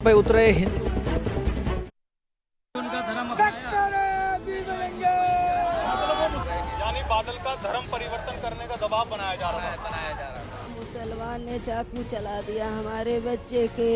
पे उतरे हिंदू उनका धर्म अपनाया। यानी बादल का धर्म परिवर्तन करने का दबाव बनाया जा रहा है। मुसलमान ने चाकू चला दिया हमारे बच्चे के।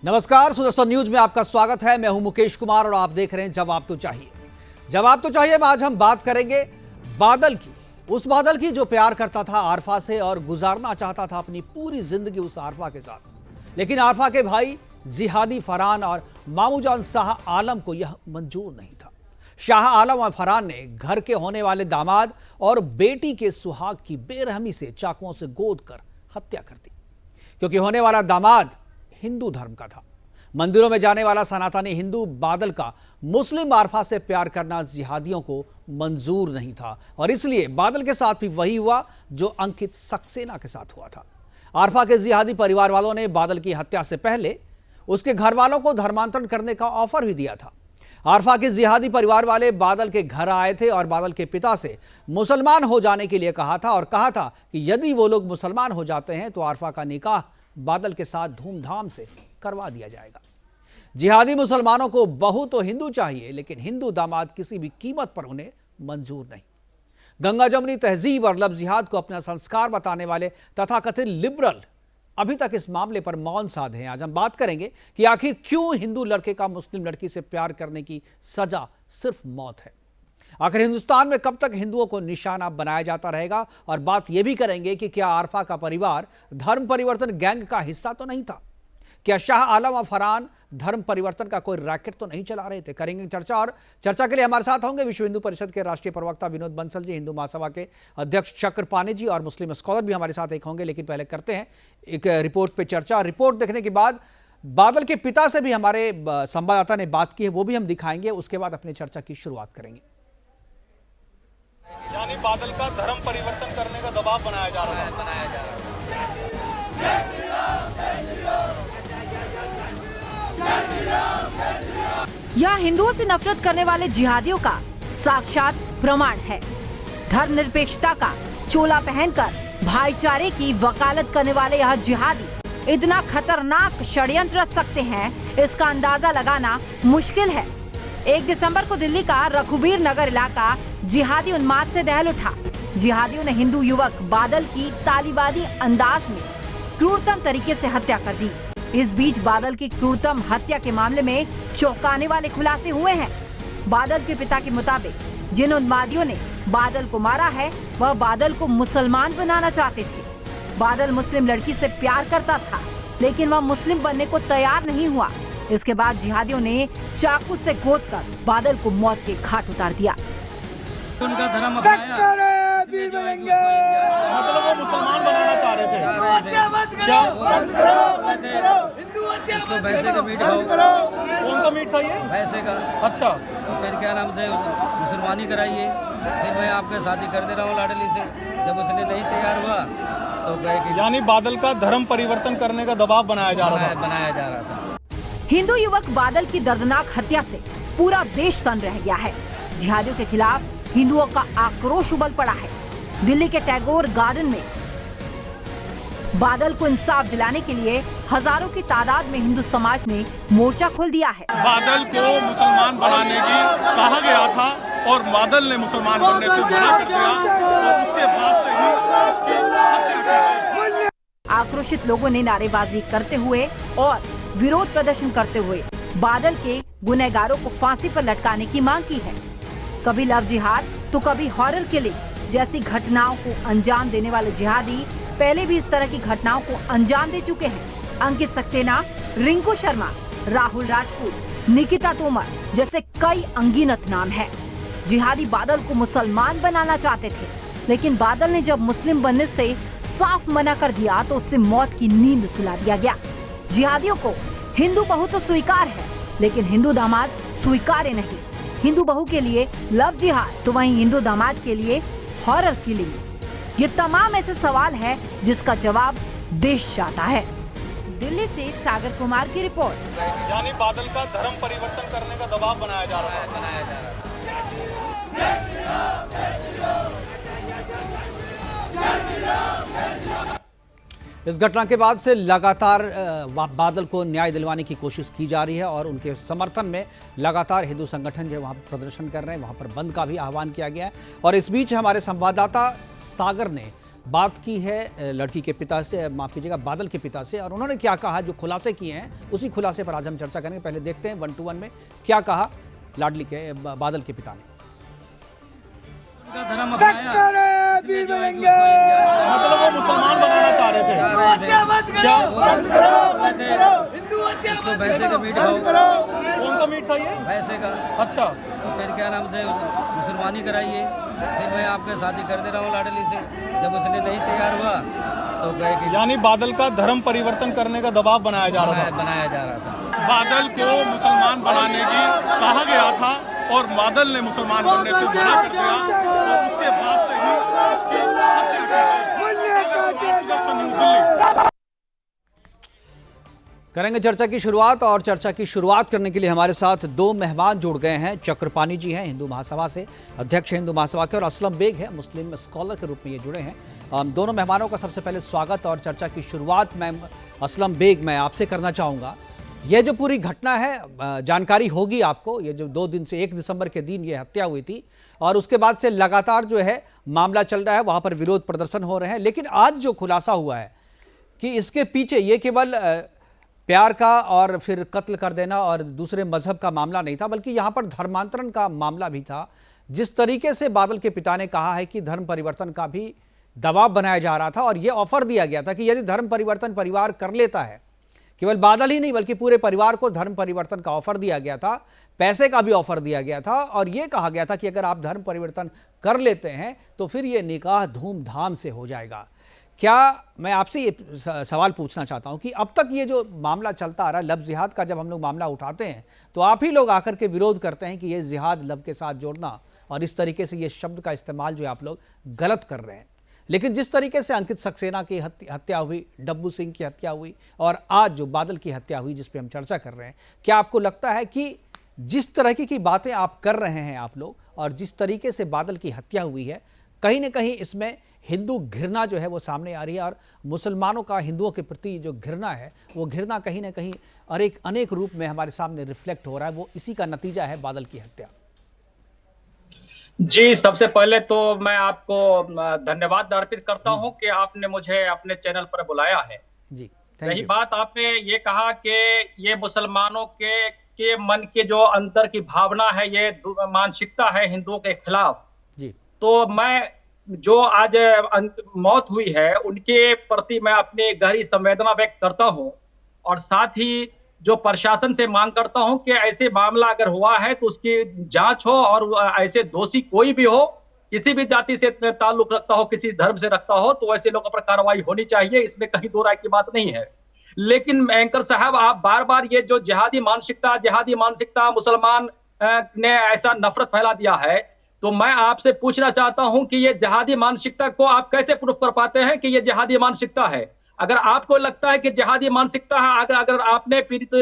नमस्कार, सुदर्शन न्यूज में आपका स्वागत है। मैं हूं मुकेश कुमार और आप देख रहे हैं जवाब तो चाहिए। जवाब तो चाहिए में आज हम बात करेंगे बादल की, उस बादल की जो प्यार करता था आरफा से और गुजारना चाहता था अपनी पूरी जिंदगी उस आरफा के साथ। लेकिन आरफा के भाई जिहादी फरहान और मामूजान शाह आलम को यह मंजूर नहीं था। शाह आलम और फरहान ने घर के होने वाले दामाद और बेटी के सुहाग की बेरहमी से चाकुओं से गोद कर हत्या कर दी, क्योंकि होने वाला दामाद हिंदू धर्म का था। मंदिरों में जाने वाला सनातनी हिंदू बादल का मुस्लिम आरफा से प्यार करना जिहादियों को मंजूर नहीं था और इसलिए बादल के साथ भी वही हुआ जो अंकित सक्सेना के साथ हुआ था। आरफा के जिहादी परिवार वालों ने बादल की हत्या से पहले उसके घर वालों को धर्मांतरण करने का ऑफर भी दिया था। आरफा के जिहादी परिवार वाले बादल के घर आए थे और बादल के पिता से मुसलमान हो जाने के लिए कहा था और कहा था कि यदि वो लोग मुसलमान हो जाते हैं तो आरफा का निकाह बादल के साथ धूमधाम से करवा दिया जाएगा। जिहादी मुसलमानों को बहू तो हिंदू चाहिए, लेकिन हिंदू दामाद किसी भी कीमत पर उन्हें मंजूर नहीं। गंगा जमुनी तहजीब और लव जिहाद को अपना संस्कार बताने वाले तथाकथित लिबरल अभी तक इस मामले पर मौन साधे हैं। आज हम बात करेंगे कि आखिर क्यों हिंदू लड़के का मुस्लिम लड़की से प्यार करने की सजा सिर्फ मौत है। आखिर हिंदुस्तान में कब तक हिंदुओं को निशाना बनाया जाता रहेगा, और बात यह भी करेंगे कि क्या आरफा का परिवार धर्म परिवर्तन गैंग का हिस्सा तो नहीं था। क्या शाह आलम और फरहान धर्म परिवर्तन का कोई रैकेट तो नहीं चला रहे थे। करेंगे चर्चा, और चर्चा के लिए हमारे साथ होंगे विश्व हिंदू परिषद के राष्ट्रीय प्रवक्ता विनोद बंसल जी, हिंदू महासभा के अध्यक्ष चक्रपाणी जी और मुस्लिम स्कॉलर भी हमारे साथ एक होंगे। लेकिन पहले करते हैं एक रिपोर्ट पे चर्चा। रिपोर्ट देखने के बाद बादल के पिता से भी हमारे संवाददाता ने बात की है, वो भी हम दिखाएंगे। उसके बाद अपनी चर्चा की शुरुआत करेंगे। यानी बादल का धर्म परिवर्तन करने का दबाव बनाया जा रहा है। यह हिंदुओं से नफरत करने वाले जिहादियों का साक्षात प्रमाण है। धर्मनिरपेक्षता का चोला पहनकर भाईचारे की वकालत करने वाले यह जिहादी इतना खतरनाक षड्यंत्र रच सकते हैं, इसका अंदाजा लगाना मुश्किल है। 1 दिसंबर को दिल्ली का रघुबीर नगर इलाका जिहादी उन्माद से दहल उठा। जिहादियों ने हिंदू युवक बादल की तालिबानी अंदाज में क्रूरतम तरीके से हत्या कर दी। इस बीच बादल की क्रूरतम हत्या के मामले में चौंकाने वाले खुलासे हुए हैं। बादल के पिता के मुताबिक जिन उन्मादियों ने बादल को मारा है वह बादल को मुसलमान बनाना चाहते थे। बादल मुस्लिम लड़की से प्यार करता था, लेकिन वह मुस्लिम बनने को तैयार नहीं हुआ। इसके बाद जिहादियों ने चाकू से गोदकर बादल को मौत के घाट उतार दिया। उनका धर्म अपनाया। मतलब वो मुसलमान बनाना चाह रहे थे। क्या इसको भैंसे का मीट खाओ। कौन सा मीट खाइए? भैंसे का। अच्छा, तो फिर क्या नाम से मुसलमानी कराइए, फिर मैं आपके शादी कर दे रहा हूँ लाडली से। जब उसने नहीं तैयार हुआ तो कहे कि यानी बादल का धर्म परिवर्तन करने का दबाव बनाया जा रहा था। हिंदू युवक बादल की दर्दनाक हत्या से पूरा देश सन्न रह गया है। जिहादियों के खिलाफ हिंदुओं का आक्रोश उबल पड़ा है। दिल्ली के टैगोर गार्डन में बादल को इंसाफ दिलाने के लिए हजारों की तादाद में हिंदू समाज ने मोर्चा खोल दिया है। बादल को मुसलमान बनाने की कहा गया था और बादल ने मुसलमान बनने से मना कर दिया और उसके बाद से ही उसकी हत्या की गई। आक्रोशित लोगों ने नारेबाजी करते हुए और विरोध प्रदर्शन करते हुए बादल के गुनहगारों को फांसी पर लटकाने की मांग की है। कभी लव जिहाद तो कभी हॉरर किलिंग जैसी घटनाओं को अंजाम देने वाले जिहादी पहले भी इस तरह की घटनाओं को अंजाम दे चुके हैं। अंकित सक्सेना, रिंकू शर्मा, राहुल राजपूत, निकिता तोमर जैसे कई अनगिनत नाम हैं। जिहादी बादल को मुसलमान बनाना चाहते थे, लेकिन बादल ने जब मुस्लिम बनने से साफ मना कर दिया तो उससे मौत की नींद सुला दिया गया। जिहादियों को हिंदू बहू तो स्वीकार है, लेकिन हिंदू दामाद स्वीकार्य नहीं। हिंदू बहू के लिए लव जिहाद तो वहीं हिंदू दामाद के लिए हॉरर किलिंग। ये तमाम ऐसे सवाल है जिसका जवाब देश चाहता है। दिल्ली से सागर कुमार की रिपोर्ट। यानी बादल का धर्म परिवर्तन करने का दबाव बनाया जा रहा है। इस घटना के बाद से लगातार बादल को न्याय दिलवाने की कोशिश की जा रही है और उनके समर्थन में लगातार हिंदू संगठन जो वहां पर प्रदर्शन कर रहे हैं, वहां पर बंद का भी आह्वान किया गया है। और इस बीच हमारे संवाददाता सागर ने बात की है लड़की के पिता से, माफ कीजिएगा बादल के पिता से, और उन्होंने क्या कहा, जो खुलासे किए हैं उसी खुलासे पर आज हम चर्चा करेंगे। पहले देखते हैं 1 to 1 में क्या कहा लाडली के बादल के पिता ने। धर्म अपनाया, इसलिए जो है कि उसको मतलब वो मुसलमान बनाना चाह रहे थे। इसको भैंसे का मीट खाओ। कौन सा मीट खाइए? भैंसे का। अच्छा, तो फिर क्या नाम से मुसलमानी कराइए, फिर मैं आपके शादी कर दे रहा हूँ लाडली से। जब उसने नहीं तैयार हुआ तो कहे कि यानी बादल का धर्म परिवर्तन करने का दबाव बनाया जा रहा था। बादल को मुसलमान बनाने की कहा गया था और बादल ने मुसलमान बनने से मना कर दिया और उसके बाद से ही उसकी हत्या की गई। सुदर्शन न्यूज़ दिल्ली। करेंगे चर्चा की शुरुआत, और चर्चा की शुरुआत करने के लिए हमारे साथ 2 मेहमान जुड़ गए हैं। चक्रपाणी जी हैं हिंदू महासभा से, अध्यक्ष हिंदू महासभा के, और असलम बेग है मुस्लिम स्कॉलर के रूप में ये जुड़े हैं। दोनों मेहमानों का सबसे पहले स्वागत और चर्चा की शुरुआत मैं असलम बेग मैं आपसे करना चाहूँगा। यह जो पूरी घटना है, जानकारी होगी आपको, ये जो 2 दिन से 1 दिसंबर के दिन ये हत्या हुई थी और उसके बाद से लगातार जो है मामला चल रहा है, वहाँ पर विरोध प्रदर्शन हो रहे हैं। लेकिन आज जो खुलासा हुआ है कि इसके पीछे ये केवल प्यार का और फिर कत्ल कर देना और दूसरे मजहब का मामला नहीं था, बल्कि यहाँ पर धर्मांतरण का मामला भी था। जिस तरीके से बादल के पिता ने कहा है कि धर्म परिवर्तन का भी दबाव बनाया जा रहा था और ये ऑफर दिया गया था कि यदि धर्म परिवर्तन परिवार कर लेता है, केवल बादल ही नहीं बल्कि पूरे परिवार को धर्म परिवर्तन का ऑफर दिया गया था, पैसे का भी ऑफर दिया गया था, और ये कहा गया था कि अगर आप धर्म परिवर्तन कर लेते हैं तो फिर ये निकाह धूमधाम से हो जाएगा। क्या मैं आपसे ये सवाल पूछना चाहता हूं कि अब तक ये जो मामला चलता आ रहा है, लव जिहाद का जब हम लोग मामला उठाते हैं तो आप ही लोग आकर के विरोध करते हैं कि ये जिहाद लव के साथ जोड़ना और इस तरीके से ये शब्द का इस्तेमाल जो आप लोग गलत कर रहे हैं। लेकिन जिस तरीके से अंकित सक्सेना की हत्या हुई, डब्बू सिंह की हत्या हुई और आज जो बादल की हत्या हुई जिस पे हम चर्चा कर रहे हैं, क्या आपको लगता है कि जिस तरह की बातें आप कर रहे हैं आप लोग और जिस तरीके से बादल की हत्या हुई है, कहीं ना कहीं इसमें हिंदू घृणा जो है वो सामने आ रही है और मुसलमानों का हिंदुओं के प्रति जो घृणा है वो घृणा कहीं ना कहीं और एक अनेक रूप में हमारे सामने रिफ्लेक्ट हो रहा है, वो इसी का नतीजा है बादल की हत्या। जी, सबसे पहले तो मैं आपको धन्यवाद अर्पित करता हूं कि आपने मुझे अपने चैनल पर बुलाया है। जी, रही बात, आपने ये कहा कि ये मुसलमानों के मन के जो अंदर की भावना है, ये मानसिकता है हिंदुओं के खिलाफ जी, तो मैं जो आज मौत हुई है उनके प्रति मैं अपनी गहरी संवेदना व्यक्त करता हूं और साथ ही जो प्रशासन से मांग करता हूं कि ऐसे मामला अगर हुआ है तो उसकी जांच हो और ऐसे दोषी कोई भी हो, किसी भी जाति से ताल्लुक रखता हो, किसी धर्म से रखता हो, तो ऐसे लोगों पर कार्रवाई होनी चाहिए, इसमें कहीं दो राय की बात नहीं है। लेकिन एंकर साहब, आप बार बार ये जो जिहादी मानसिकता मुसलमान ने ऐसा नफरत फैला दिया है, तो मैं आपसे पूछना चाहता हूं कि ये जिहादी मानसिकता को आप कैसे प्रूफ कर पाते हैं कि ये जिहादी मानसिकता है? अगर आपको लगता है कि जिहादी मानसिकता है, अगर आपने पीड़ित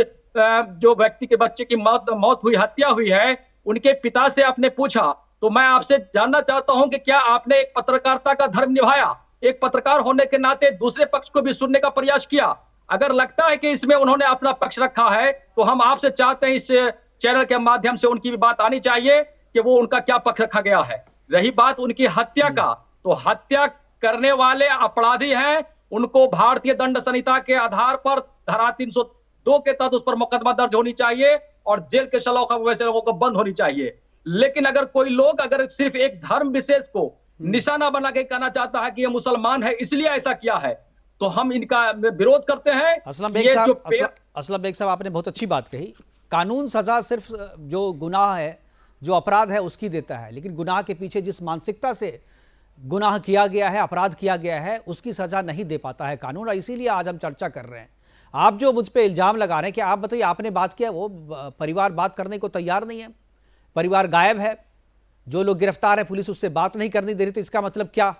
जो व्यक्ति के बच्चे की मौत हुई, हत्या हुई है, उनके पिता से आपने पूछा, तो मैं आपसे जानना चाहता हूं कि क्या आपने एक पत्रकारिता का धर्म निभाया, एक पत्रकार होने के नाते दूसरे पक्ष को भी सुनने का प्रयास किया? अगर लगता है कि इसमें उन्होंने अपना पक्ष रखा है तो हम आपसे चाहते हैं इस चैनल के माध्यम से उनकी भी बात आनी चाहिए कि वो उनका क्या पक्ष रखा गया है। रही बात उनकी हत्या का, तो हत्या करने वाले अपराधी हैं, उनको भारतीय दंड संहिता के आधार पर धारा 302 के तहत उस पर मुकदमा दर्ज होनी चाहिए और जेल के सलाखों वैसे लोगों को बंद होनी चाहिए। लेकिन अगर कोई लोग अगर सिर्फ एक धर्म विशेष को निशाना बना के कहना चाहता है कि ये मुसलमान है इसलिए ऐसा किया है, तो हम इनका विरोध करते हैं। असलम बेग साहब, आपने बहुत अच्छी बात कही। कानून सजा सिर्फ जो गुनाह है, जो अपराध है उसकी देता है, लेकिन गुनाह के पीछे जिस मानसिकता से गुनाह किया गया है, अपराध किया गया है, उसकी सजा नहीं दे पाता है कानून। और इसीलिए आज हम चर्चा कर रहे हैं। आप जो मुझ पे इल्जाम लगा रहे हैं कि आप बताइए, आपने बात किया, वो परिवार बात करने को तैयार नहीं है, परिवार गायब है, जो लोग गिरफ्तार है पुलिस उससे बात नहीं करने दे रही, तो इसका मतलब क्या?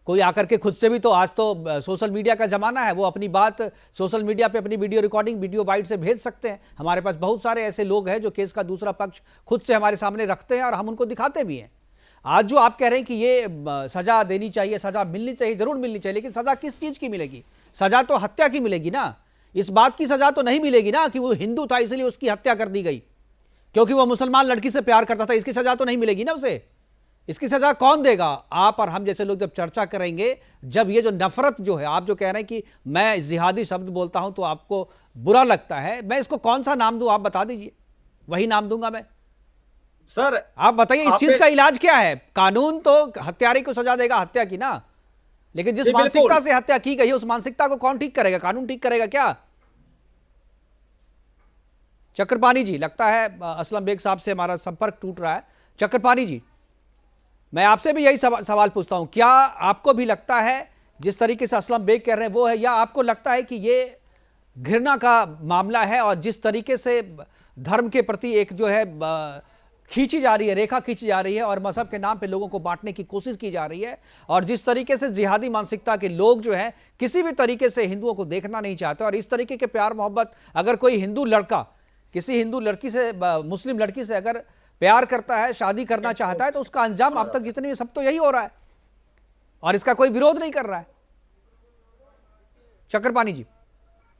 कोई आकर के खुद से भी, तो आज तो सोशल मीडिया का जमाना है, वो अपनी बात सोशल मीडिया पे अपनी वीडियो रिकॉर्डिंग, वीडियो बाइट से भेज सकते हैं। हमारे पास बहुत सारे ऐसे लोग हैं जो केस का दूसरा पक्ष खुद से हमारे सामने रखते हैं और हम उनको दिखाते भी हैं। आज जो आप कह रहे हैं कि ये सजा देनी चाहिए, सजा मिलनी चाहिए, जरूर मिलनी चाहिए, लेकिन सजा किस चीज की मिलेगी? सजा तो हत्या की मिलेगी ना। इस बात की सजा तो नहीं मिलेगी ना कि वो हिंदू था इसलिए उसकी हत्या कर दी गई, क्योंकि वो मुसलमान लड़की से प्यार करता था, इसकी सजा तो नहीं मिलेगी ना उसे। इसकी सजा कौन देगा? आप और हम जैसे लोग जब चर्चा करेंगे, जब ये जो नफरत जो है, आप जो कह रहे हैं कि मैं जिहादी शब्द बोलता हूं तो आपको बुरा लगता है, मैं इसको कौन सा नाम दूं? आप बता दीजिए, वही नाम दूंगा मैं। सर आप बताइए इस चीज का इलाज क्या है? कानून तो हत्यारे को सजा देगा हत्या की ना, लेकिन जिस मानसिकता से हत्या की गई है उस मानसिकता को कौन ठीक करेगा? कानून ठीक करेगा क्या? चक्रपाणी जी, लगता है असलम बेग साहब से हमारा संपर्क टूट रहा है। चक्रपाणी जी, मैं आपसे भी यही सवाल पूछता हूं, क्या आपको भी लगता है जिस तरीके से असलम बेग कह रहे हैं वो है, या आपको लगता है कि ये घृणा का मामला है और जिस तरीके से धर्म के प्रति एक जो है खींची जा रही है, रेखा खींची जा रही है और मजहब के नाम पे लोगों को बांटने की कोशिश की जा रही है, और जिस तरीके से जिहादी मानसिकता के लोग जो हैं किसी भी तरीके से हिंदुओं को देखना नहीं चाहते, और इस तरीके के प्यार मोहब्बत, अगर कोई हिंदू लड़का किसी हिंदू लड़की से, मुस्लिम लड़की से अगर प्यार करता है, शादी करना चाहता है, तो उसका अंजाम अब तक जितने सब तो यही हो रहा है और इसका कोई विरोध नहीं कर रहा है। चक्रपाणी जी,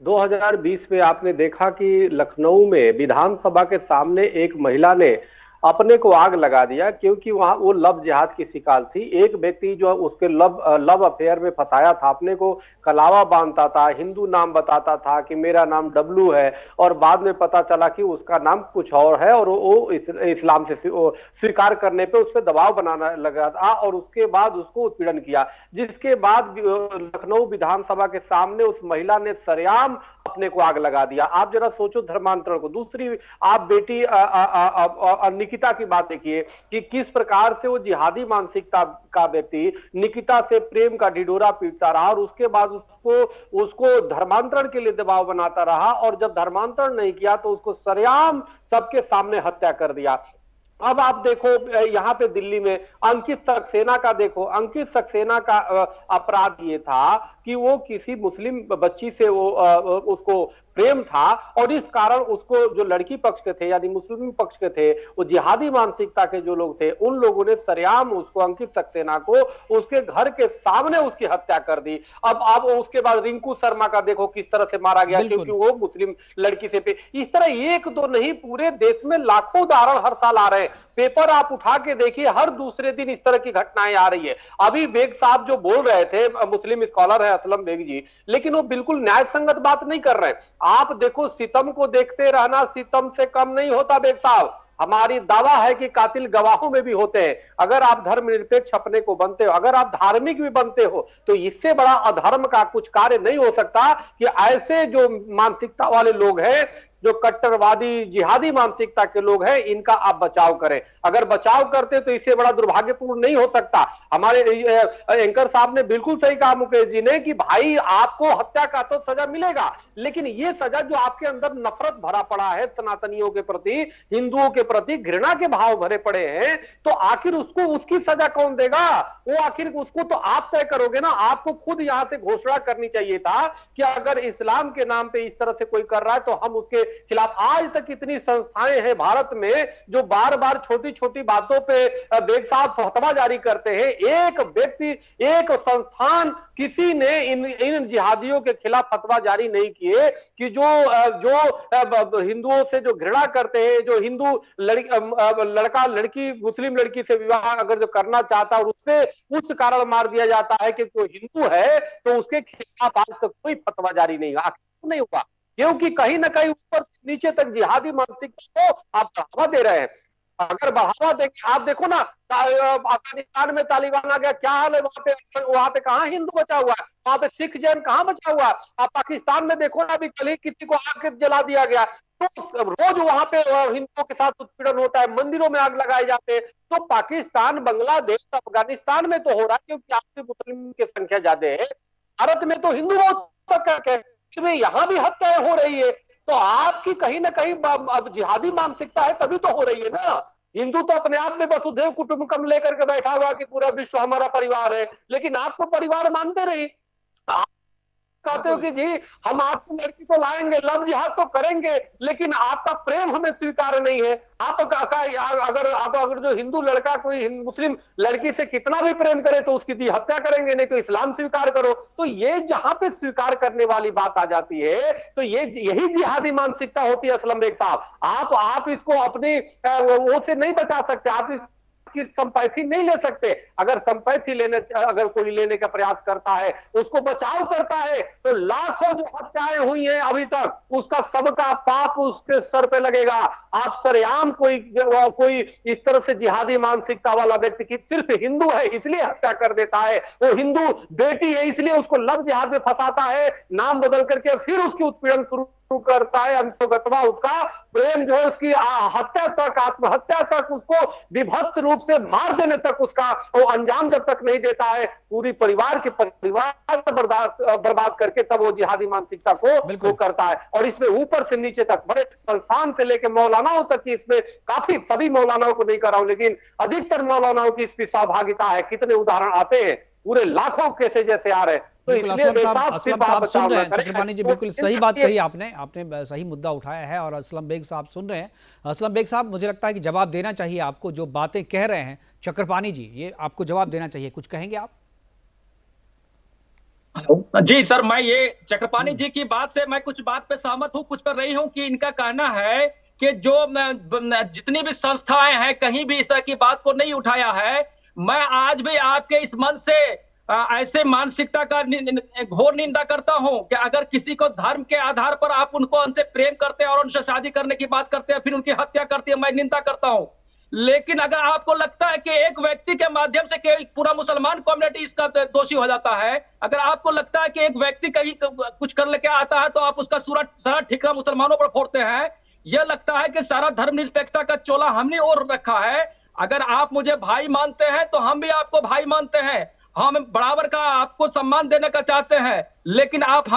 2020 में आपने देखा कि लखनऊ में विधानसभा के सामने एक महिला ने अपने को आग लगा दिया, क्योंकि वहां वो लव जिहाद की शिकार थी। एक व्यक्ति जो उसके लव अफेयर में फंसाया था, अपने को कलावा बांधता था, हिंदू नाम बताता था कि मेरा नाम डब्लू है, और बाद में पता चला कि उसका नाम कुछ और है, और वो इस्लाम से स्वीकार करने पे उस पर दबाव बनाना लगा था, और उसके बाद उसको उत्पीड़न किया। जिसके बाद लखनऊ विधानसभा के सामने उस महिला ने सरेआम अपने को आग लगा दिया। आप जरा सोचो धर्मांतरण को। दूसरी आप बेटी निकिता की बात देखिए कि किस प्रकार से वो जिहादी मानसिकता का व्यक्ति निकिता से प्रेम का ढिढोरा पीटता रहा, और उसके बाद उसको धर्मांतरण के लिए दबाव बनाता रहा, और जब धर्मांतरण नहीं किया तो उसको सरेआम सबके सामने हत्या कर दिया। अब आप देखो यहाँ पे दिल्ली में अंकित सक्सेना का देखो, अंकित सक्सेना का अपराध ये था कि वो किसी मुस्लिम बच्ची से वो उसको प्रेम था, और इस कारण उसको जो लड़की पक्ष के थे यानी मुस्लिम पक्ष के थे, वो जिहादी मानसिकता के जो लोग थे, उन लोगों ने सरेआम उसको, अंकित सक्सेना को, उसके घर के सामने उसकी हत्या कर दी। अब आप उसके बाद रिंकू शर्मा का देखो किस तरह से मारा गया, क्योंकि वो मुस्लिम लड़की से इस तरह एक दो नहीं, पूरे देश में लाखों उदाहरण हर साल आ रहे हैं। पेपर आप उठा के देखिए, हर दूसरे दिन इस तरह की घटनाएं आ रही है। अभी बेग साहब जो बोल रहे थे, मुस्लिम स्कॉलर है असलम बेग जी, लेकिन वो बिल्कुल न्याय संगत बात नहीं कर रहे। आप देखो, सितम को देखते रहना सितम से कम नहीं होता बेग साहब। हमारी दावा है कि कातिल गवाहों में भी होते हैं। अगर आप धर्मनिरपेक्ष अपने को बनते हो, अगर आप धार्मिक भी बनते हो, तो इससे बड़ा अधर्म का कुछ कार्य नहीं हो सकता कि ऐसे जो मानसिकता वाले लोग हैं, जो कट्टरवादी जिहादी मानसिकता के लोग हैं, इनका आप बचाव करें। अगर बचाव करते तो इससे बड़ा दुर्भाग्यपूर्ण नहीं हो सकता। हमारे एंकर साहब ने बिल्कुल सही कहा मुकेश जी ने कि भाई आपको हत्या का तो सजा मिलेगा, लेकिन ये सजा जो आपके अंदर नफरत भरा पड़ा है, सनातनियों के प्रति, हिंदुओं के प्रति घृणा के भाव भरे पड़े हैं, तो आखिर उसको उसकी सजा कौन देगा? वो आखिर उसको तो आप तय करोगे ना। आपको खुद यहां से घोषणा करनी चाहिए था कि अगर इस्लाम के नाम पे इस तरह से कोई कर रहा है तो हम उसके खिलाफ। आज तक इतनी संस्थाएं हैं भारत में जो बार बार छोटी छोटी बातों पे बेग साहब फतवा जारी करते हैं। एक व्यक्ति, एक संस्थान, किसी ने इन जिहादियों के खिलाफ फतवा जारी नहीं किए कि जो हिंदुओं से जो घृणा करते हैं, जो हिंदू लड़का लड़की मुस्लिम लड़की से विवाह अगर जो करना चाहता है और उसपे उस कारण मार दिया जाता है कि कोई हिंदू है, तो उसके खिलाफ आज तक कोई फतवा जारी नहीं हुआ। नहीं हुआ क्योंकि कहीं ना कहीं ऊपर से नीचे तक जिहादी मानसिकता को आप बढ़ावा दे रहे हैं। अगर बढ़ावा देंगे, आप देखो ना अफगानिस्तान में तालिबान आ गया, क्या हाल है वहां पे कहाँ हिंदू बचा हुआ है, वहां पे सिख जैन कहाँ बचा हुआ है। आप पाकिस्तान में देखो ना, अभी कल ही किसी को आग जला दिया गया, तो रोज वहां पे हिंदुओं के साथ उत्पीड़न होता है, मंदिरों में आग लगाए जाते हैं। तो पाकिस्तान, बांग्लादेश, अफगानिस्तान में तो हो रहा है क्योंकि आपकी मुस्लिम की संख्या ज्यादा है, भारत में तो हिंदू बहुत संख्या है, इसमें यहाँ भी हत्याएं हो रही है। तो आपकी कहीं ना कहीं अब जिहादी मानसिकता है तभी तो हो रही है ना। हिंदू तो अपने आप में वसुधैव कुटुंबकम लेकर के बैठा हुआ कि पूरा विश्व हमारा परिवार है, लेकिन आपको परिवार मानते नहीं। आप कहते हो कि जी हम आपकी लड़की को लाएंगे, लव जिहाद तो करेंगे, लेकिन आपका प्रेम हमें स्वीकार नहीं है। अगर जो हिंदू लड़का कोई मुस्लिम लड़की से कितना भी प्रेम करे तो उसकी हत्या करेंगे, नहीं तो इस्लाम स्वीकार करो। तो ये जहां पे स्वीकार करने वाली बात आ जाती है तो यही जिहादी मानसिकता होती है। असलम बेग साहब, आप इसको अपनी वो से नहीं बचा सकते, आप की संपैथी नहीं ले सकते। अगर संपैथी अगर कोई लेने का प्रयास करता है, उसको बचाव करता है, तो लाखों जो हत्याएं हुई हैं अभी तक, उसका सबका पाप उसके सर पे लगेगा। आप सरेआम कोई इस तरह से जिहादी मानसिकता वाला व्यक्ति की सिर्फ हिंदू है इसलिए हत्या कर देता है, वो हिंदू बेटी है इसलिए उसको लव जिहाद में फंसाता है, नाम बदल करके फिर उसकी उत्पीड़न शुरू करता है। अंतोगतवा उसका प्रेम जो है उसकी हत्या तक, आत्महत्या तक, उसको विभत्त रूप से मार देने तक उसका वो अंजाम जब तक नहीं देता है, पूरी परिवार बर्बाद करके तब वो जिहादी मानसिकता को वो करता है। और इसमें ऊपर से नीचे तक बड़े संस्थान से लेकर मौलानाओं तक की, इसमें काफी सभी मौलानाओं को नहीं कर रहा हूं लेकिन अधिकतर मौलानाओं की इसकी सहभागिता है। कितने उदाहरण आते हैं, पूरे लाखों केसेस जैसे आ रहे हैं। तो असलम साहब सुन रहे हैं, चक्रपाणी जी बिल्कुल सही बात कही आपने सही मुद्दा उठाया है और असलम बेग साहब सुन रहे हैं। असलम बेग साहब, मुझे लगता है कि जवाब देना चाहिए आपको, जो बातें कह रहे हैं चक्रपाणी जी, ये आपको जवाब देना चाहिए। कुछ कहेंगे आप? जी सर, मैं ये चक्रपाणी जी की बात से मैं कुछ बात पे सहमत हूँ, कुछ पर रही हूँ कि इनका कहना है कि जो जितनी भी संस्थाएं हैं कहीं भी इस तरह की बात को नहीं उठाया है। मैं आज भी आपके इस मंच से ऐसे मानसिकता का घोर निंदा करता हूं कि अगर किसी को धर्म के आधार पर आप उनसे प्रेम करते हैं और उनसे शादी करने की बात करते हैं, फिर उनकी हत्या करते हैं, मैं निंदा करता हूं। लेकिन अगर आपको लगता है कि एक व्यक्ति के माध्यम से पूरा मुसलमान कम्युनिटी इसका दोषी हो जाता है, अगर आपको लगता है कि एक व्यक्ति कहीं कुछ कर लेके आता है तो आप उसका सारा ठिकरा मुसलमानों पर फोड़ते हैं, यह लगता है कि सारा धर्मनिरपेक्षता का चोला हमने ओढ़ रखा है। अगर आप मुझे भाई मानते हैं तो हम भी आपको भाई मानते हैं, हम बराबर का आपको सम्मान देने का चाहते हैं, लेकिन आप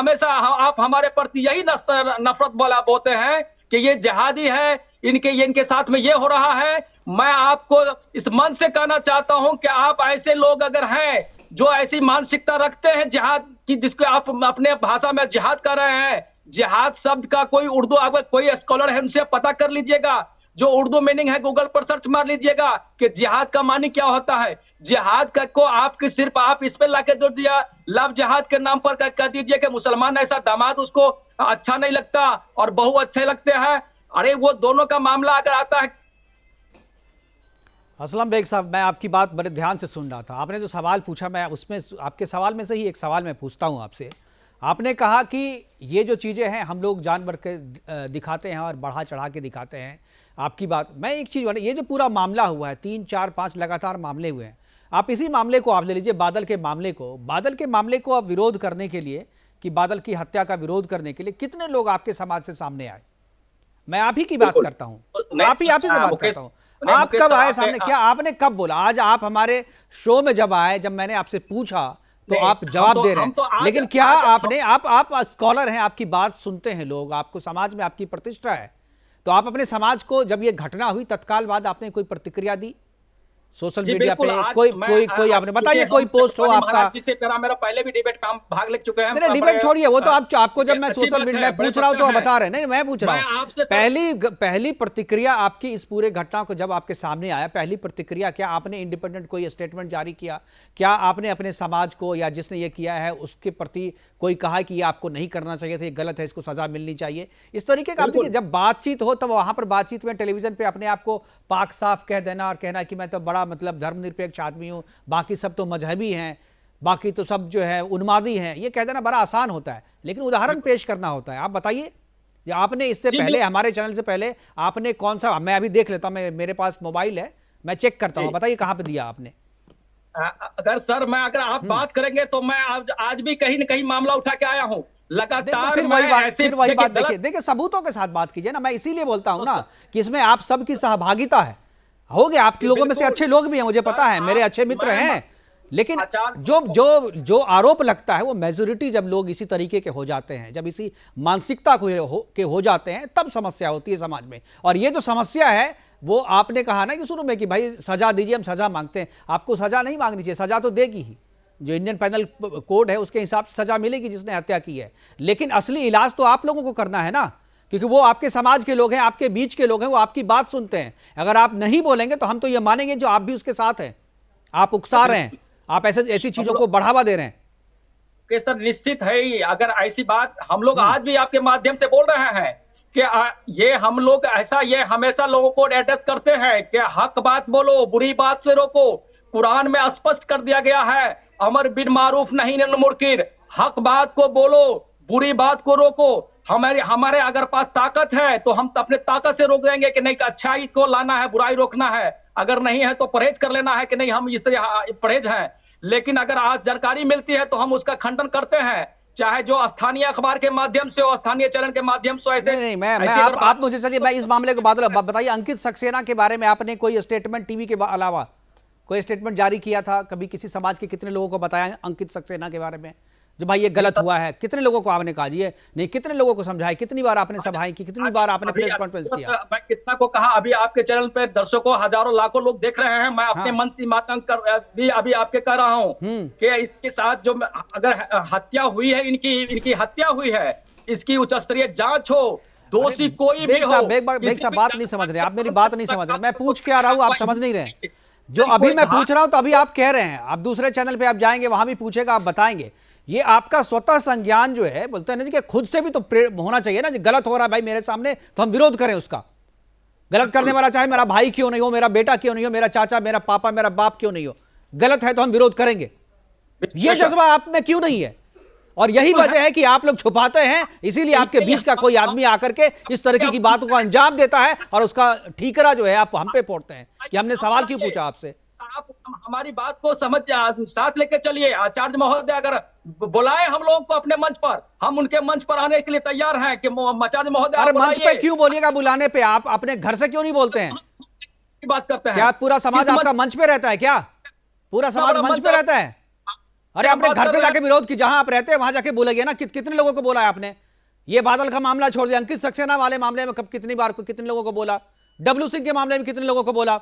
हमारे प्रति यही नफरत बोलते हैं कि ये जिहादी है, इनके साथ में ये हो रहा है। मैं आपको इस मन से कहना चाहता हूं कि आप ऐसे लोग अगर हैं जो ऐसी मानसिकता रखते हैं जिहाद की, जिसको आप अपने भाषा में जिहाद कर रहे हैं, जिहाद शब्द का कोई उर्दू अगर कोई स्कॉलर है उनसे पता कर लीजिएगा, जो उर्दू मीनिंग है गूगल पर सर्च मार लीजिएगा कि जिहाद का मानी क्या होता है। जिहाद को आपके सिर्फ आप इस पे लाके जोड़ दिया, लव जिहाद के नाम पर कह दीजिए कि मुसलमान ऐसा दामाद उसको अच्छा नहीं लगता और बहू अच्छे लगते हैं। अरे वो दोनों का मामला अगर आता है। असलम बेग साहब, मैं आपकी बात बड़े ध्यान से सुन रहा था। आपने जो सवाल पूछा, मैं उसमें आपके सवाल में से ही एक सवाल मैं पूछता हूं आपसे। आपने कहा कि ये जो चीज़ें हैं हम लोग जानवर के दिखाते हैं और बढ़ा चढ़ा के दिखाते हैं। आपकी बात, मैं एक चीज़, ये जो पूरा मामला हुआ है, 3 4 5 लगातार मामले हुए हैं, आप इसी मामले को आप ले लीजिए, बादल के मामले को आप विरोध करने के लिए, कि बादल की हत्या का विरोध करने के लिए कितने लोग आपके समाज से सामने आए? मैं आप ही की बात करता हूँ, आप ही से बात करता हूँ। आप कब आए सामने? क्या आपने कब बोला? आज आप हमारे शो में जब आए, जब मैंने आपसे पूछा तो आप जवाब दे रहे हैं, लेकिन क्या आपने, आप स्कॉलर हैं, आपकी बात सुनते हैं लोग, आपको समाज में आपकी प्रतिष्ठा है, तो आप अपने समाज को, जब ये घटना हुई तत्काल बाद आपने कोई प्रतिक्रिया दी सोशल मीडिया पे? कोई आपने बताइए, कोई पोस्ट हो आपका? जिससे मेरा पहले भी डिबेट में हम भाग ले चुके हैं। नहीं, डिबेट छोड़िए, वो तो आपको जब मैं सोशल मीडिया में पूछ रहा हूं तो आप बता रहे हैं। नहीं, मैं पूछ रहा हूं पहली प्रतिक्रिया आपकी इस पूरे घटना को जब आपके सामने आया, पहली प्रतिक्रिया क्या आपने इंडिपेंडेंट कोई स्टेटमेंट जारी किया? क्या आपने अपने समाज को या जिसने ये किया है उसके प्रति कोई कहा कि ये आपको नहीं करना चाहिए था, ये गलत है, इसको सजा मिलनी चाहिए, इस तरीके का? देखिए, जब बातचीत हो तब वहां पर बातचीत में टेलीविजन पे अपने आप को पाक साफ कह देना और कहना कि मैं तो बड़ा मतलब धर्मनिरपेक्ष आदमी हूं, बाकी सब तो मजहबी हैं, बाकी तो सब जो है उन्मादी हैं, ये कह देना बड़ा आसान होता है, लेकिन उदाहरण पेश करना होता है। आप बताइए, आपने इससे पहले हमारे चैनल से पहले आपने कौन सा, मैं अभी देख लेता हूं, मेरे पास मोबाइल है, मैं चेक करता हूं, बताइए कहां पे दिया आपने? अगर आप बात करेंगे तो मैं आज भी कहीं न कहीं मामला उठा के आया हूं लगातार। फिर वही बात देखिए, सबूतों के साथ बात कीजिए ना, मैं इसीलिए बोलता हूं ना कि इसमें आप सबकी सहभागिता है। हो गया, आप लोगों में से अच्छे लोग भी हैं, मुझे पता है, मेरे अच्छे मित्र हैं, लेकिन जो जो जो आरोप लगता है वो मेजोरिटी जब लोग इसी तरीके के हो जाते हैं, जब इसी मानसिकता के हो जाते हैं, तब समस्या होती है समाज में। और ये जो समस्या है वो आपने कहा ना कि शुरू में कि भाई सजा दीजिए, हम सजा मांगते हैं। आपको सजा नहीं मांगनी चाहिए, सजा तो देगी ही, जो इंडियन पैनल कोड है उसके हिसाब से सजा मिलेगी जिसने हत्या की है। लेकिन असली इलाज तो आप लोगों को करना है ना, क्योंकि वो आपके समाज के लोग हैं, आपके बीच के लोग हैं, वो आपकी बात सुनते हैं। अगर आप नहीं बोलेंगे तो हम तो ये मानेंगे जो आप भी उसके साथ हैं, आप उकसा रहे हैं, आप ऐसी चीजों को बढ़ावा दे रहे हैं। कि सर निश्चित है ही, अगर ऐसी बात हम लोग आज भी आपके माध्यम से बोल रहे हैं कि ये हम लोग ऐसा ये हमेशा लोगों को एड्रेस करते हैं कि हक बात बोलो, बुरी बात से रोको। कुरान में स्पष्ट कर दिया गया है, अमर बिन मारूफ नहीं मुनकर, हक बात को बोलो, बुरी बात को रोको। हमारे अगर पास ताकत है तो हम अपने ताकत से रोक देंगे कि नहीं अच्छाई को लाना है, बुराई रोकना है। अगर नहीं है तो परहेज कर लेना है कि नहीं हम इससे परहेज हैं। लेकिन अगर आज जानकारी मिलती है तो हम उसका खंडन करते हैं, चाहे जो स्थानीय अखबार के माध्यम से और स्थानीय चैनल के माध्यम से। ऐसे नहीं, आप मुझे चलिए मैं इस मामले को बताइए। अंकित सक्सेना के बारे में आपने कोई स्टेटमेंट टीवी के अलावा कोई स्टेटमेंट जारी किया था कभी? किसी समाज के कितने लोगों को बताया अंकित सक्सेना के बारे में, जो भाई ये गलत हुआ है? कितने लोगों को आपने कहा ये नहीं, कितने लोगों को समझाया? कितनी बार आपने सभाएं की? कितनी बार आपने प्रेस कॉन्फ्रेंस किया? मैं कितना को कहा, अभी आपके चैनल पे दर्शकों हजारों लाखों लोग देख रहे हैं। मैं अपने मन से मातंग कर भी अभी आपके कह रहा हूँ कि इसके साथ जो अगर हत्या हुई है, इनकी हत्या हुई है, इसकी उच्च स्तरीय जांच हो, दोषी कोई भी हो। बेग साहब बात नहीं समझ रहे, आप मेरी बात नहीं समझ रहे। मैं पूछ के आ रहा हूँ, आप समझ नहीं रहे। जो अभी मैं पूछ रहा हूं तो अभी आप कह रहे हैं, आप दूसरे चैनल पे आप जाएंगे, वहां भी पूछेगा, आप बताएंगे। ये आपका स्वतः संज्ञान जो है, बोलते हैं ना कि खुद से भी तो होना चाहिए ना, जी गलत हो रहा है भाई मेरे सामने तो हम विरोध करें उसका। गलत करने वाला चाहे मेरा भाई क्यों नहीं हो, मेरा बेटा क्यों नहीं हो, मेरा चाचा, मेरा पापा, मेरा बाप क्यों नहीं हो, गलत है तो हम विरोध करेंगे। ये जज्बा आप में क्यों नहीं है? और यही वजह है कि आप लोग छुपाते हैं, इसीलिए आपके बीच का कोई आदमी आकर के इस तरीके की बातों को अंजाम देता है और उसका ठीकरा जो है आप हम पे फोड़ते हैं कि हमने सवाल क्यों पूछा आपसे। आप हमारी बात को समझ साथ लेके चलिए। आचार्य महोदय अगर बुलाए हम लोगों को अपने मंच पर, हम उनके मंच पर आने के लिए तैयार हैं कि आचार्य महोदय। अरे मंच पे क्यों बोलिएगा, बुलाने पे? आप अपने घर से क्यों नहीं बोलते हैं? बात करते हैं क्या पूरा समाज आपका मंच पे रहता है? क्या पूरा समाज मंच पे रहता है? अरे अपने घर पे जाके विरोध की, जहां आप रहते हैं वहां जाके बोलेंगे ना। कितने लोगों को बोला है आपने? ये बादल का मामला छोड़ दिया, अंकित सक्सेना वाले मामले में कितनी बार कितने लोगों को बोला? डब्ल्यू सिंह के मामले में कितने लोगों को बोला?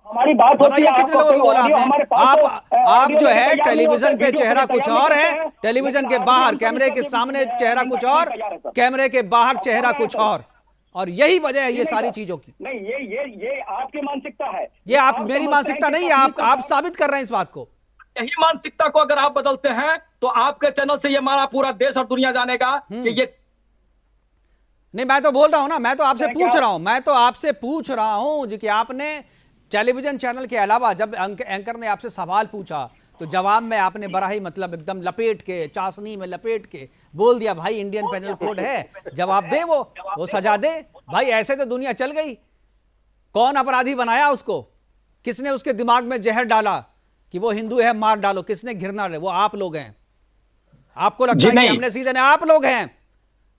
हमारी बात होती है, कितने लोगों को बोला आपने? आप जो है टेलीविजन पे चेहरा कुछ और है, टेलीविजन के बाहर कैमरे के सामने चेहरा कुछ और, कैमरे के बाहर चेहरा कुछ और यही वजह है ये सारी चीजों की। नहीं, ये आपकी मानसिकता है, ये आप मेरी मानसिकता नहीं है, आप साबित कर रहे हैं इस बात को। यही मानसिकता को अगर आप बदलते हैं तो आपके चैनल से ये हमारा पूरा देश और दुनिया जानेगा कि ये नहीं। मैं तो बोल रहा हूं ना, मैं तो आपसे पूछ रहा हूं जी कि आपने टेलीविजन चैनल के अलावा जब एंकर ने आपसे सवाल पूछा तो जवाब में आपने बड़ा ही मतलब एकदम लपेट के, चाशनी में लपेट के बोल दिया भाई इंडियन पैनल कोड है, जवाब दे, वो सजा दे। भाई ऐसे तो दुनिया चल गई। कौन अपराधी बनाया उसको? किसने उसके दिमाग में जहर डाला कि वो हिंदू है मार डालो? किसने घृणा? वो आप लोग हैं। आपको लगता है कि हमने सीधे? आप लोग हैं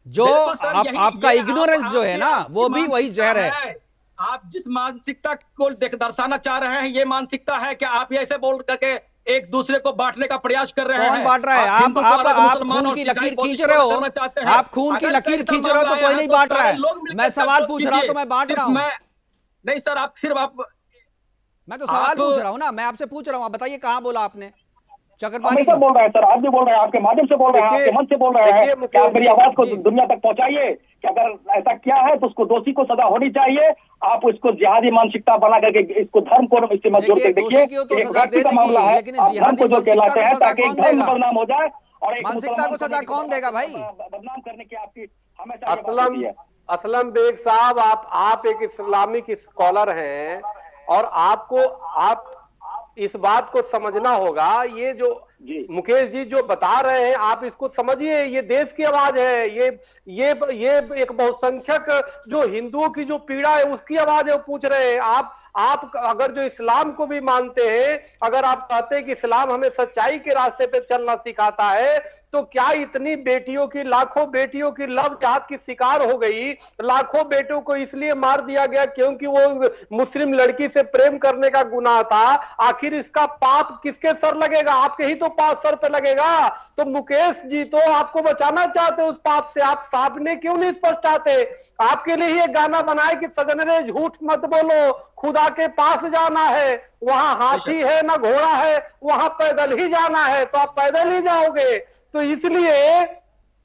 जो आपका इग्नोरेंस जो है ना, वो भी वही जहर है। आप जिस मानसिकता को दर्शाना चाह रहे हैं, ये मानसिकता है कि आप ऐसे बोल करके एक दूसरे को बांटने का प्रयास कर रहे हैं। कौन बांट रहा है? आप खून की लकीर खींच रहे हो, आप खून की लकीर खींच रहे हो तो कोई नहीं बांट रहा है। मैं सवाल पूछ रहा हूं तो मैं बांट रहा हूं। नहीं सर, आप सिर्फ मैं तो सवाल पूछ रहा हूं ना, मैं आपसे पूछ रहा हूं, आप बताइए कहां बोला आपने? चक्रपाणी सर बोल रहे हैं, सर आप भी बोल रहे हैं, आपके माध्यम से बोल रहे हैं, आपके मन से बोल रहे हैं कि आप मेरी आवाज को दुनिया तक पहुंचाइए कि अगर ऐसा क्या है तो उसको दोषी को सजा होनी चाहिए। आप उसको जिहादी मानसिकता बना करके इसको धर्म को इससे मत जोड़ कर देखिए, एक व्यक्ति का मामला है, धर्म को जो कहलाते हैं ताकि धर्म बदनाम हो जाए और मानसिकता को सजा कौन देगा भाई? बदनाम करने की आपकी हमेशा असलम बेग साहब, आप एक इस्लामिक स्कॉलर हैं और आप इस बात को समझना होगा, ये जो मुकेश जी जो बता रहे हैं आप इसको समझिए, ये देश की आवाज है, ये एक बहुसंख्यक जो हिंदुओं की जो पीड़ा है उसकी आवाज है, वो पूछ रहे हैं। आप अगर जो इस्लाम को भी मानते हैं, अगर आप कहते हैं कि इस्लाम हमें सच्चाई के रास्ते पे चलना सिखाता है, तो क्या इतनी बेटियों की, लाखों बेटियों की लव जिहाद की शिकार हो गई, लाखों बेटों को इसलिए मार दिया गया क्योंकि वो मुस्लिम लड़की से प्रेम करने का गुनाह था। आखिर इसका पाप किसके सर लगेगा? आपके ही तो पाप सर पे लगेगा। तो मुकेश जी तो आपको बचाना चाहते उस पाप से, आप सामने क्यों नहीं स्पष्ट आते? आपके लिए ये गाना बनाए कि सजन रे झूठ मत बोलो, खुदा के पास जाना है, वहां हाथी है ना घोड़ा है, वहां पैदल ही जाना है, तो आप पैदल ही जाओगे। तो इसलिए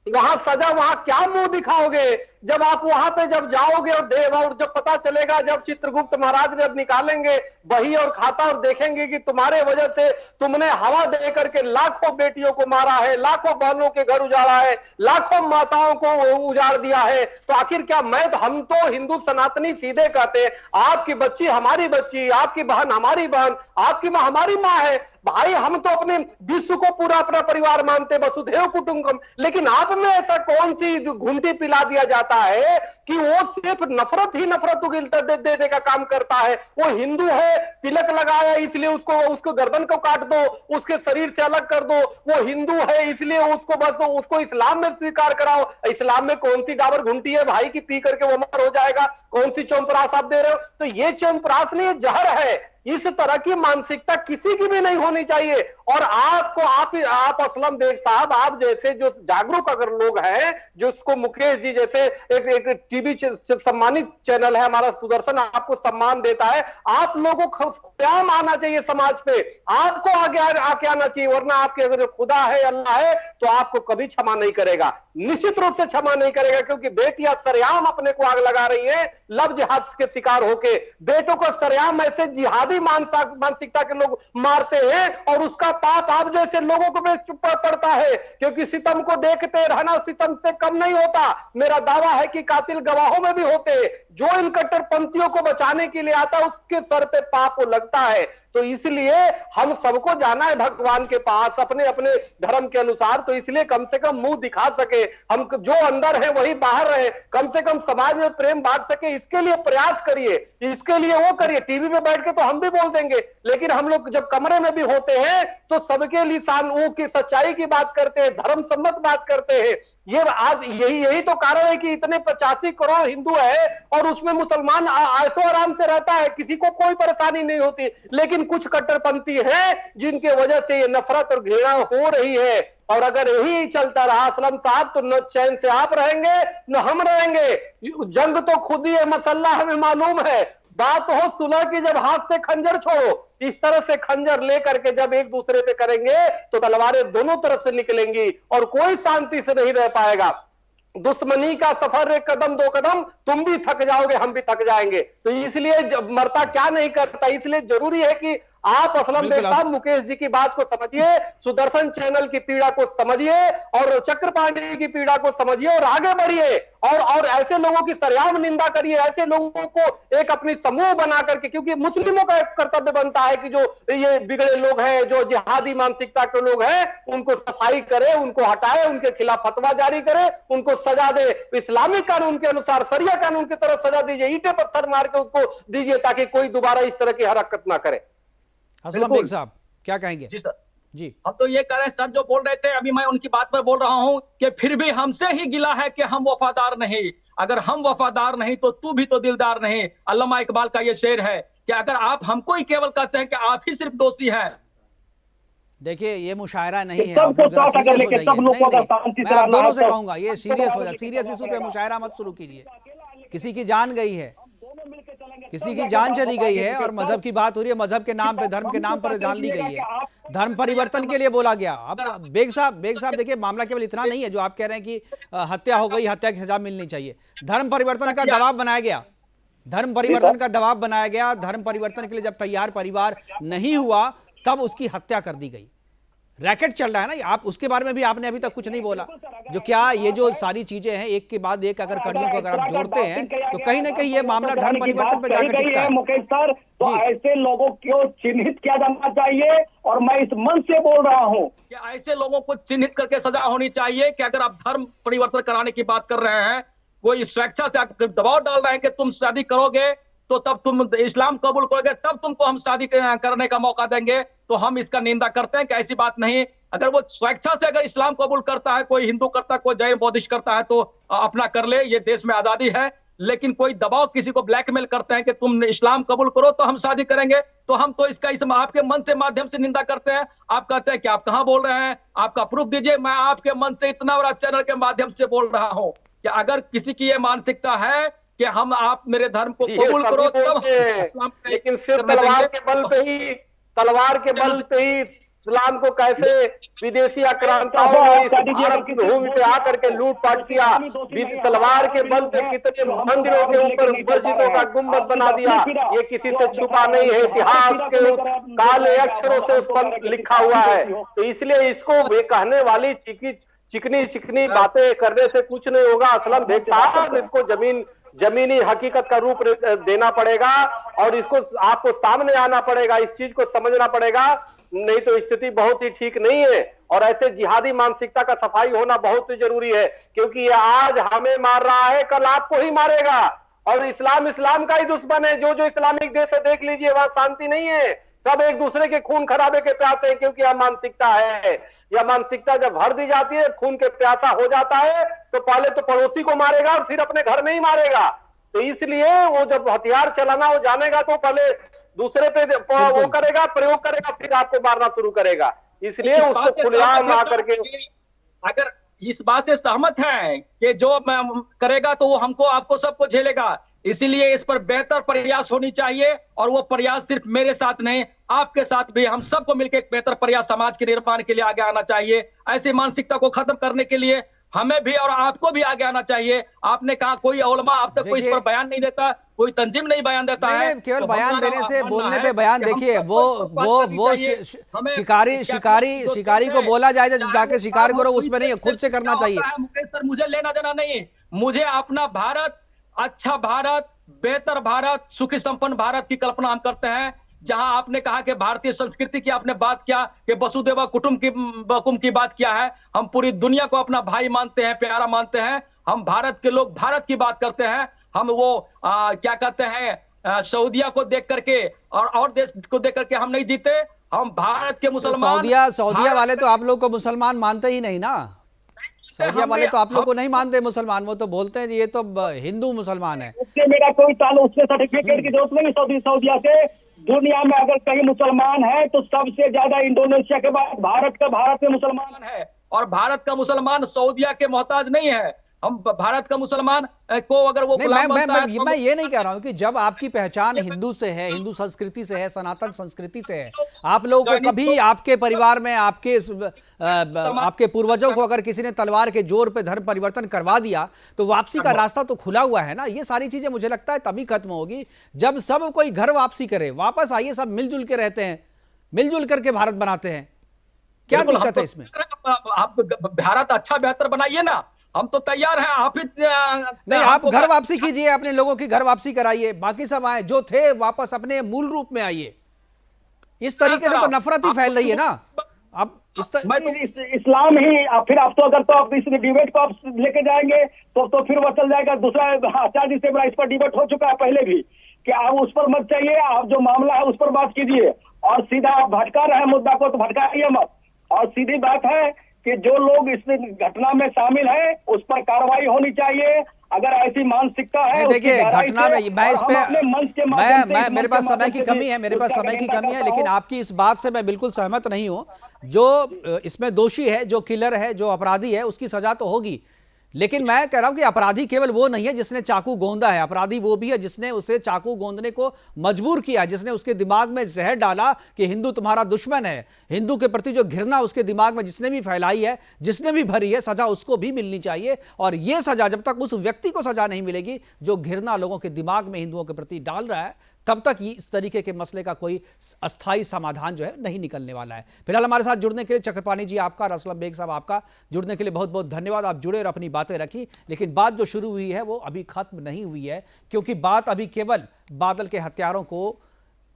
वहां सजा, वहां क्या मुंह दिखाओगे? जब आप वहां पे जब जाओगे और देव, और जब पता चलेगा, जब चित्रगुप्त महाराज जब निकालेंगे बही और खाता और देखेंगे कि तुम्हारे वजह से तुमने हवा दे करके लाखों बेटियों को मारा है, लाखों बहनों के घर उजाड़ा है, लाखों माताओं को उजाड़ दिया है, तो आखिर क्या हम तो हिंदू सनातनी सीधे कहते हैं, आपकी बच्ची हमारी बच्ची, आपकी बहन हमारी बहन, आपकी मां हमारी मां है भाई। हम तो अपने विश्व को पूरा अपना परिवार मानते, वसुधैव कुटुंबकम। लेकिन आप में ऐसा कौन सी घुंटी पिला दिया जाता है कि वो सिर्फ नफरत ही नफरत उगिलता देने का काम करता है? वो हिंदू है, तिलक लगाया इसलिए उसको गर्दन को काट दो, उसके शरीर से अलग कर दो। वो हिंदू है इसलिए उसको बस उसको इस्लाम में स्वीकार कराओ। इस्लाम में कौन सी डाबर घुंटी है भाई की पी करके वो अमर हो जाएगा? कौन सी च्यवनप्राश आप दे रहे हो? तो ये च्यवनप्राश नहीं, ये जहर है। इस तरह की मानसिकता किसी की भी नहीं होनी चाहिए। और आप असलम बेग साहब, आप जैसे जो जागरूक अगर लोग हैं, जिसको मुकेश जी जैसे एक टीवी सम्मानित चैनल है हमारा सुदर्शन, आपको सम्मान देता है, आप लोगों को ख्याम आना चाहिए समाज पे, आपको आगे आना चाहिए। वरना आपके अगर खुदा है, अल्लाह है, तो आपको कभी क्षमा नहीं करेगा, निश्चित रूप से क्षमा नहीं करेगा। क्योंकि बेटियां सरेआम अपने को आग लगा रही है लव जिहाद के शिकार होके। बेटों को सरेआम ऐसे जिहादी मानसिकता के लोग मारते हैं और उसका पाप आप जैसे लोगों को चुप पड़ता है। क्योंकि सितम को देखते रहना सितम से कम नहीं होता। मेरा दावा है कि कातिल गवाहों में भी होते। जो इन कट्टरपंथियों को बचाने के लिए आता है उसके सर पे पाप लगता है। तो इसलिए हम सबको जाना है भगवान के पास अपने अपने धर्म के अनुसार। तो इसलिए कम से कम मुंह दिखा सके, हम जो अंदर है वही बाहर रहे, कम से कम समाज में प्रेम बांट सके, इसके लिए प्रयास करिए, इसके लिए वो करिए। टीवी पे बैठ के तो हम भी बोल देंगे, लेकिन हम लोग जब कमरे में भी होते हैं तो सबके लिए की सच्चाई की बात करते हैं, धर्म सम्मत बात करते हैं। ये आज यही तो कारण है कि इतने 85 करोड़ हिंदू है और उसमें मुसलमान ऐशो आराम से रहता है, किसी को कोई परेशानी नहीं होती। लेकिन कुछ कट्टरपंथी हैं जिनके वजह से ये नफरत और घृणा हो रही है। और अगर यही चलता रहा असलम साहब, तो न चैन से आप रहेंगे न हम रहेंगे। जंग तो खुद ही है, मसल्ला हमें मालूम है। बात हो सुलह की, जब हाथ से खंजर छोड़ो, इस तरह से खंजर लेकर के जब एक दूसरे पे करेंगे तो तलवारें दोनों तरफ से निकलेंगी और कोई शांति से नहीं रह पाएगा। दुश्मनी का सफर एक कदम दो कदम, तुम भी थक जाओगे, हम भी थक जाएंगे। तो इसलिए मरता क्या नहीं करता। इसलिए जरूरी है कि आप असलम बेग साहब मुकेश जी की बात को समझिए, सुदर्शन चैनल की पीड़ा को समझिए और चक्रपाणी की पीड़ा को समझिए और आगे बढ़िए। और ऐसे लोगों की सरेआम निंदा करिए, ऐसे लोगों को एक अपनी समूह बना करके, क्योंकि मुस्लिमों का एक कर्तव्य बनता है कि जो ये बिगड़े लोग हैं, जो जिहादी मानसिकता के लोग हैं, उनको सफाई करे, उनको हटाए, उनके खिलाफ फतवा जारी करे, उनको सजा दे, इस्लामिक कानून के अनुसार शरिया कानून की तरह सजा दीजिए, ईंटे पत्थर मार के उसको दीजिए ताकि कोई दोबारा इस तरह की हरकत ना करे। असलम बेग साहब क्या कहेंगे? जी सर, जी हम तो ये कह रहे हैं सर, जो बोल रहे थे अभी मैं उनकी बात पर बोल रहा हूं कि फिर भी हमसे ही गिला है कि हम वफादार नहीं। अगर हम वफादार नहीं तो तू भी तो दिलदार नहीं। अल्लामा इकबाल का ये शेर है कि अगर आप हमको ही केवल कहते हैं कि आप ही सिर्फ दोषी हैं। देखिए ये मुशायरा नहीं है, सबको साथ अगर लेके सब लोग को अगर शांति मैं आप दोनों से कहूंगा ये सीरियस हो जाए, सीरियस इशू पे मुशायरा मत शुरू कीजिए। किसी की जान गई है, किसी की जान चली गई है और मजहब की बात हो रही है, मजहब के नाम पे, धर्म के नाम पर जान ली गई है, धर्म परिवर्तन के लिए बोला गया। अब बेग साहब देखिए मामला केवल इतना नहीं है जो आप कह रहे हैं कि हत्या हो गई, हत्या की सजा मिलनी चाहिए। धर्म परिवर्तन का दबाव बनाया गया, धर्म परिवर्तन का दबाव बनाया गया। धर्म परिवर्तन के लिए जब तैयार परिवार नहीं हुआ तब उसकी हत्या कर दी गई। रैकेट चल रहा है ना, आप उसके बारे में भी आपने अभी तक कुछ नहीं बोला। जो क्या ये जो सारी चीजें हैं एक के बाद एक अगर कड़ियों को अगर आप जोड़ते हैं तो कहीं ना कहीं ये मामला धर्म परिवर्तन पे जाकर टिकता है। मुकेश सर, तो ऐसे लोगों को चिन्हित किया जाना चाहिए और मैं इस मन से बोल रहा हूँ कि ऐसे लोगों को चिन्हित करके सजा होनी चाहिए कि अगर आप धर्म परिवर्तन कराने की बात कर रहे हैं, कोई स्वेच्छा से दबाव डाल रहे हैं कि तुम शादी करोगे तो तब तुम इस्लाम कबूल करोगे तब तुमको हम शादी करने का मौका देंगे, तो हम इसका निंदा करते हैं कि ऐसी बात नहीं। अगर वो स्वेच्छा से अगर इस्लाम कबूल करता है, कोई हिंदू करता है, कोई जैन बौद्धिस्ट करता है, तो अपना कर ले, ये देश में आजादी है। लेकिन कोई दबाव किसी को ब्लैकमेल करते हैं कि तुम इस्लाम कबूल करो तो हम शादी करेंगे, तो हम तो इसका इस आपके मन से माध्यम से निंदा करते हैं। आप कहते हैं कि आप कहां बोल रहे हैं, आपका प्रूफ दीजिए। मैं आपके मन से इतना बड़ा चैनल के माध्यम से बोल रहा हूं कि अगर किसी की ये मानसिकता है कि हम आप मेरे धर्म को कबूल करो तब इस्लाम, लेकिन सिर्फ तलवार के बल पे ही इस्लाम को कैसे विदेशी आक्रांताओं ने इस भारत की भूमि पे आकर के लूटपाट किया, तलवार के बल पे कितने मंदिरों के ऊपर मस्जिदों का गुम्बद बना दिया, ये किसी से छुपा नहीं है। इतिहास के काले अक्षरों से उस पर लिखा हुआ है। तो इसलिए इसको वे कहने वाली चिकनी बातें करने से कुछ नहीं होगा। असलम बेग साहब, इसको जमीनी हकीकत का रूप देना पड़ेगा और इसको आपको सामने आना पड़ेगा, इस चीज को समझना पड़ेगा, नहीं तो स्थिति बहुत ही ठीक नहीं है। और ऐसे जिहादी मानसिकता का सफाई होना बहुत ही जरूरी है, क्योंकि ये आज हमें मार रहा है, कल आपको ही मारेगा। और इस्लाम का ही दुश्मन है। जो इस्लामिक देश है देख लीजिए, वहां शांति नहीं है, सब एक दूसरे के खून खराबे के प्यासे हैं, क्योंकि यह मानसिकता है। यह मानसिकता जब भर दी जाती है, खून के प्यासा हो जाता है, तो पहले तो पड़ोसी को मारेगा और फिर अपने घर में ही मारेगा। तो इसलिए वो जब हथियार चलाना हो जानेगा तो पहले दूसरे पे वो करेगा, प्रयोग करेगा, फिर आपको मारना शुरू करेगा। इसलिए उसको खुलेआम आकर के, अगर इस बात से सहमत है कि जो करेगा तो वो हमको आपको सबको झेलेगा, इसीलिए इस पर बेहतर प्रयास होनी चाहिए। और वो प्रयास सिर्फ मेरे साथ नहीं, आपके साथ भी, हम सबको मिलकर एक बेहतर प्रयास समाज के निर्माण के लिए आगे आना चाहिए। ऐसी मानसिकता को खत्म करने के लिए हमें भी और आपको भी आगे आना चाहिए। आपने कहा कोई उलमा अब तक कोई इस पर बयान नहीं देता, कोई तंजीम नहीं बयान देता है। केवल बयान देने से, बोलने पे बयान, देखिए वो शिकारी को बोला जाए जाके शिकार करो, उसमें नहीं, खुद से करना चाहिए। मुकेश सर, मुझे लेना देना नहीं, मुझे अपना भारत, अच्छा भारत, बेहतर भारत, सुखी संपन्न भारत की कल्पना हम करते हैं। जहां आपने कहा कि भारतीय संस्कृति की आपने बात किया कि वसुदेव कुटुंब की बात किया है, हम पूरी दुनिया को अपना भाई मानते हैं, प्यारा मानते हैं। हम भारत के लोग भारत की बात करते हैं। हम वो क्या कहते हैं, सऊदिया को देख करके और देश को देख करके हम नहीं जीते। हम भारत के मुसलमान, सऊदिया वाले तो आप लोग को मुसलमान मानते ही नहीं ना। सऊदिया वाले तो आप लोग को नहीं मानते मुसलमान, वो तो बोलते हैं ये तो हिंदू मुसलमान है। उससे मेरा कोई ताल्लुक, उससे सर्टिफिकेट की जरूरत नहीं। सऊदिया से दुनिया में अगर कहीं मुसलमान है तो सबसे ज्यादा इंडोनेशिया के बाद भारत में मुसलमान है। और भारत का मुसलमान सऊदिया के मोहताज नहीं है। हम भारत का मुसलमान को अगर वो मैं ये नहीं कह रहा हूं कि जब आपकी पहचान हिंदू से है, हिंदू संस्कृति से है, सनातन संस्कृति से है, आप लोगों को कभी आपके परिवार में आपके पूर्वजों को अगर किसी ने तलवार के जोर पे धर्म परिवर्तन करवा दिया तो वापसी का रास्ता तो खुला हुआ है ना। ये सारी चीजें मुझे लगता है तभी खत्म होगी जब सब कोई घर वापसी करे, वापस आइए, सब मिलजुल के रहते हैं, मिलजुल करके भारत बनाते हैं। क्या दिक्कत है इसमें? आप भारत अच्छा बेहतर बनाइए ना, हम तो तैयार हैं। आप ही नहीं, आप घर वापसी कीजिए, अपने लोगों की घर वापसी कराइए, बाकी सब आए जो थे वापस अपने मूल रूप में आइए। इस तरीके से तो नफरत ही फैल रही है ना। अब इस्लाम ही फिर आप तो अगर तो आप इस डिबेट को आप लेके जाएंगे तो फिर वो चल जाएगा दूसरा। आचार्य से बड़ा इस पर डिबेट हो चुका है पहले भी कि आप उस पर मत चाहिए, आप जो मामला है उस पर बात कीजिए और सीधा आप भटका रहे हैं मुद्दा को तो भटकाइए मत। और सीधी बात है कि जो लोग इस घटना में शामिल हैं उस पर कार्रवाई होनी चाहिए। अगर ऐसी मानसिकता है, देखिए घटना में मैं इस पे मेरे पास समय की कमी है, लेकिन आपकी इस बात से मैं बिल्कुल सहमत नहीं हूं। जो इसमें दोषी है, जो किलर है, जो अपराधी है, उसकी सजा तो होगी, लेकिन मैं कह रहा हूं कि अपराधी केवल वो नहीं है जिसने चाकू गोंदा है, अपराधी वो भी है जिसने उसे चाकू गोंदने को मजबूर किया, जिसने उसके दिमाग में जहर डाला कि हिंदू तुम्हारा दुश्मन है। हिंदू के प्रति जो घृणा उसके दिमाग में जिसने भी फैलाई है, जिसने भी भरी है, सजा उसको भी मिलनी चाहिए। और यह सजा जब तक उस व्यक्ति को सजा नहीं मिलेगी जो घृणा लोगों के दिमाग में हिंदुओं के प्रति डाल रहा है, तब तक इस तरीके के मसले का कोई अस्थायी समाधान जो है नहीं निकलने वाला है। फिलहाल हमारे साथ जुड़ने के लिए चक्रपाणी जी आपका और असलम बेग साहब आपका जुड़ने के लिए बहुत बहुत धन्यवाद। आप जुड़े और अपनी बातें रखी, लेकिन बात जो शुरू हुई है वो अभी खत्म नहीं हुई है, क्योंकि बात अभी केवल बादल के हत्यारों को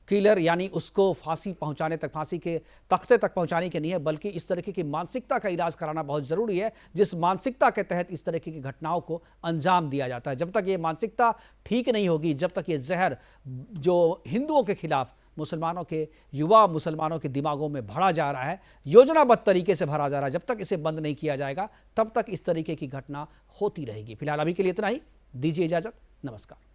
किलर यानी उसको फांसी पहुंचाने तक, फांसी के तख्ते तक पहुंचाने की नहीं है, बल्कि इस तरीके की मानसिकता का इलाज कराना बहुत ज़रूरी है, जिस मानसिकता के तहत इस तरीके की घटनाओं को अंजाम दिया जाता है। जब तक ये मानसिकता ठीक नहीं होगी, जब तक ये जहर जो हिंदुओं के खिलाफ मुसलमानों के युवा मुसलमानों के दिमागों में भरा जा रहा है, योजनाबद्ध तरीके से भरा जा रहा है, जब तक इसे बंद नहीं किया जाएगा तब तक इस तरीके की घटना होती रहेगी। फिलहाल अभी के लिए इतना ही, दीजिए इजाज़त, नमस्कार।